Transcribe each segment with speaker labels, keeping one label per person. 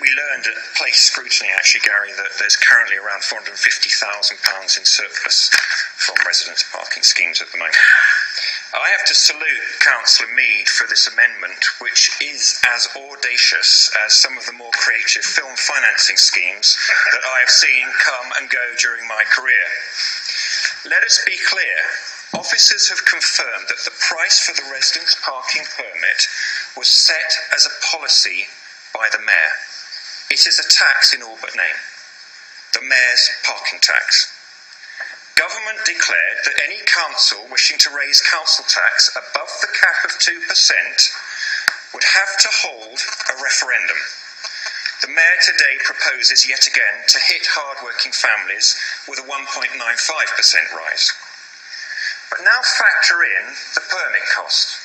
Speaker 1: we learned at place scrutiny, actually, Gary, that there's currently around £450,000 in surplus from residence parking schemes at the moment. I have to salute Councillor Mead for this amendment, which is as audacious as some of the more creative film financing schemes that I have seen come and go during my career. Let us be clear. Officers have confirmed that the price for the residence parking permit was set as a policy by the Mayor. It is a tax in all but name. The Mayor's parking tax. Government declared that any council wishing to raise council tax above the cap of 2% would have to hold a referendum. The Mayor today proposes yet again to hit hard-working families with a 1.95% rise. But now factor in the permit cost,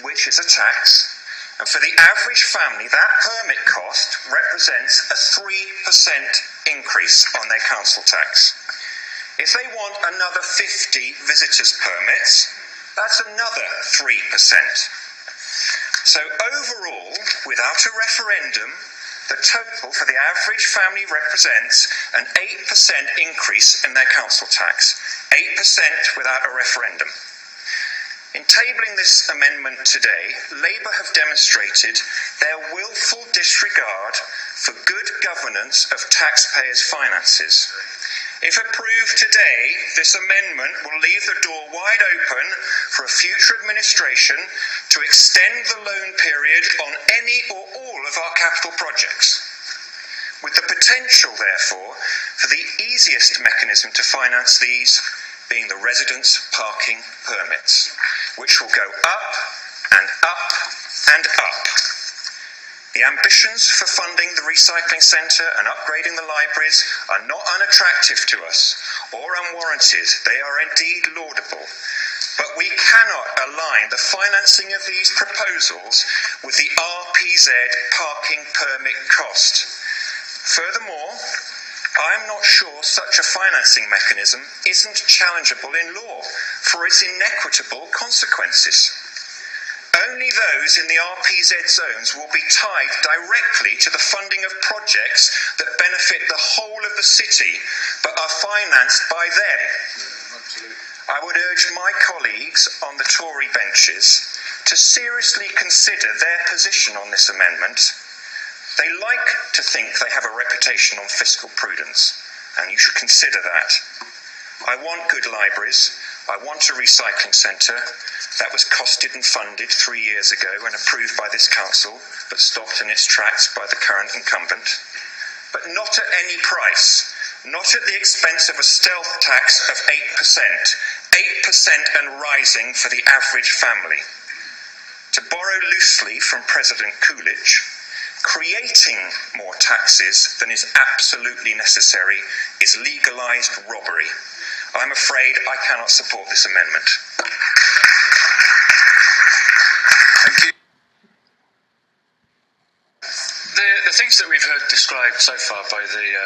Speaker 1: which is a tax, and for the average family, that permit cost represents a 3% increase on their council tax. If they want another 50 visitors permits, that's another 3%. So overall, without a referendum, the total for the average family represents an 8% increase in their council tax. 8% without a referendum. In tabling this amendment today, Labour have demonstrated their willful disregard for good governance of taxpayers' finances. If approved today, this amendment will leave the door wide open for a future administration to extend the loan period on any or all of our capital projects, with the potential, therefore, for the easiest mechanism to finance these being the residence parking permits, which will go up and up and up. The ambitions for funding the recycling centre and upgrading the libraries are not unattractive to us or unwarranted. They are indeed laudable. But we cannot align the financing of these proposals with the RPZ parking permit cost. Furthermore, I'm not sure such a financing mechanism isn't challengeable in law for its inequitable consequences. Only those in the RPZ zones will be tied directly to the funding of projects that benefit the whole of the city, but are financed by them. I would urge my colleagues on the Tory benches to seriously consider their position on this amendment. They like to think they have a reputation on fiscal prudence, and you should consider that. I want good libraries. I want a recycling centre. That was costed and funded 3 years ago and approved by this council, but stopped in its tracks by the current incumbent. But not at any price, not at the expense of a stealth tax of 8% and rising for the average family. To borrow loosely from President Coolidge, creating more taxes than is absolutely necessary is legalised robbery. I'm afraid I cannot support this amendment.
Speaker 2: Thank you. The things that we've heard described so far by the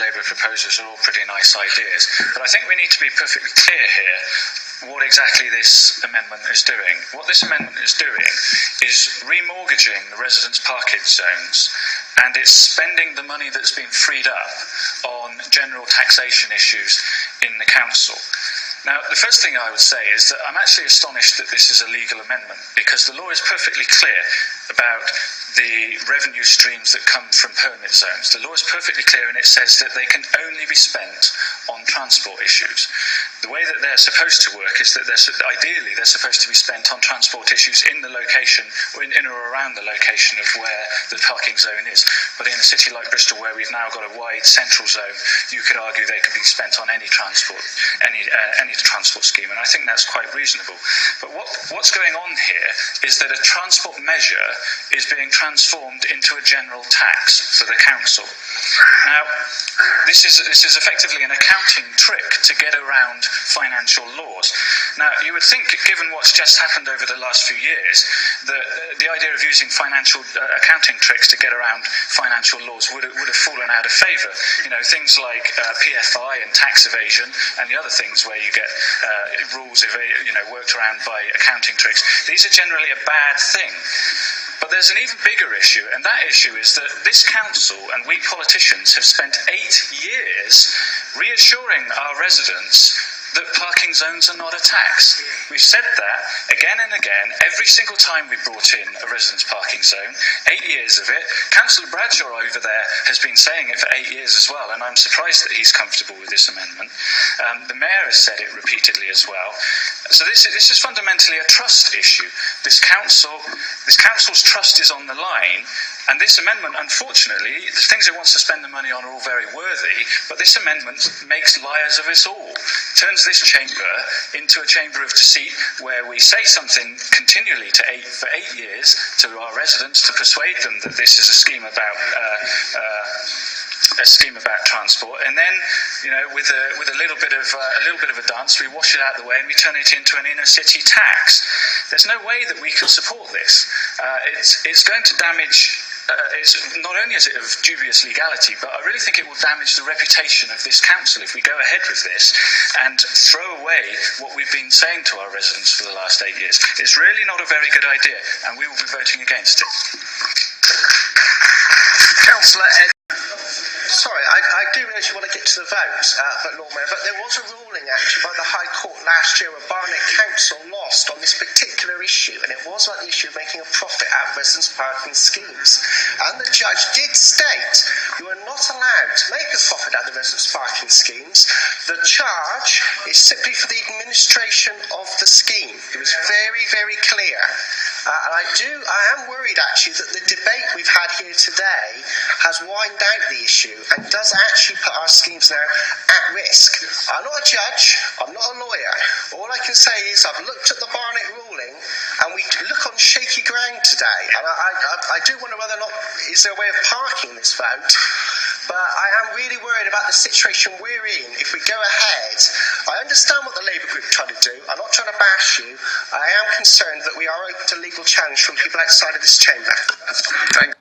Speaker 2: Labour proposers are all pretty nice ideas, but I think we need to be perfectly clear here what exactly this amendment is doing. What this amendment is doing is remortgaging the residence parking zones, and it's spending the money that's been freed up on general taxation issues in the council. Now, the first thing I would say is that I'm actually astonished that this is a legal amendment, because the law is perfectly clear about the revenue streams that come from permit zones. The law is perfectly clear, and it says that they can only be spent on transport issues. The way that they're supposed to work is that ideally they're supposed to be spent on transport issues in the location, or in or around the location of where the parking zone is. But in a city like Bristol, where we've now got a wide central zone, you could argue they could be spent on any transport scheme, and I think that's quite reasonable. But what's going on here is that a transport measure is being transformed into a general tax for the council. Now, this is effectively an accounting trick to get around financial laws. Now, you would think, given what's just happened over the last few years, that the idea of using financial accounting tricks to get around financial laws would have fallen out of favour. You know, things like PFI and tax evasion and the other things where you get rules worked around by accounting tricks. These are generally a bad thing. But there's an even bigger issue, and that issue is that this council and we politicians have spent 8 years reassuring our residents that parking zones are not a tax. We've said that again and again, every single time we brought in a residence parking zone, 8 years of it. Councillor Bradshaw over there has been saying it for 8 years as well, and I'm surprised that he's comfortable with this amendment. The Mayor has said it repeatedly as well. So this is fundamentally a trust issue. This council's trust is on the line, and this amendment, unfortunately, the things it wants to spend the money on are all very worthy, but this amendment makes liars of us all. Turns this chamber into a chamber of deceit where we say something continually for 8 years to our residents to persuade them that this is a scheme about transport, and then, with a little bit of a dance, we wash it out of the way and we turn it into an inner city tax. There's no way that we can support this. It's going to damage. It's not only is it of dubious legality, but I really think it will damage the reputation of this council if we go ahead with this and throw away what we've been saying to our residents for the last 8 years. It's really not a very good idea, and we will be voting against it.
Speaker 3: Councillor Ed. Sorry, I do realise you want to get to the vote, Lord Mayor, but there was a ruling actually by the High Court last year where Barnet Council lost on this particular issue, and it was about the issue of making a profit out of residence parking schemes. And the judge did state you are not allowed to make a profit out of the residence parking schemes. The charge is simply for the administration of the scheme. It was very, very clear. And I am worried actually that the debate we've had here today has widened out the issue and does actually put our schemes now at risk. I'm not a judge, I'm not a lawyer. All I can say is I've looked at the Barnet ruling and we look on shaky ground today. And I do wonder whether or not is there a way of parking this vote. But I am really worried about the situation we're in if we go ahead. I understand what the Labour Group are trying to do. I'm not trying to bash you. I am concerned that we are open to legal challenge from people outside of this chamber.
Speaker 4: Thank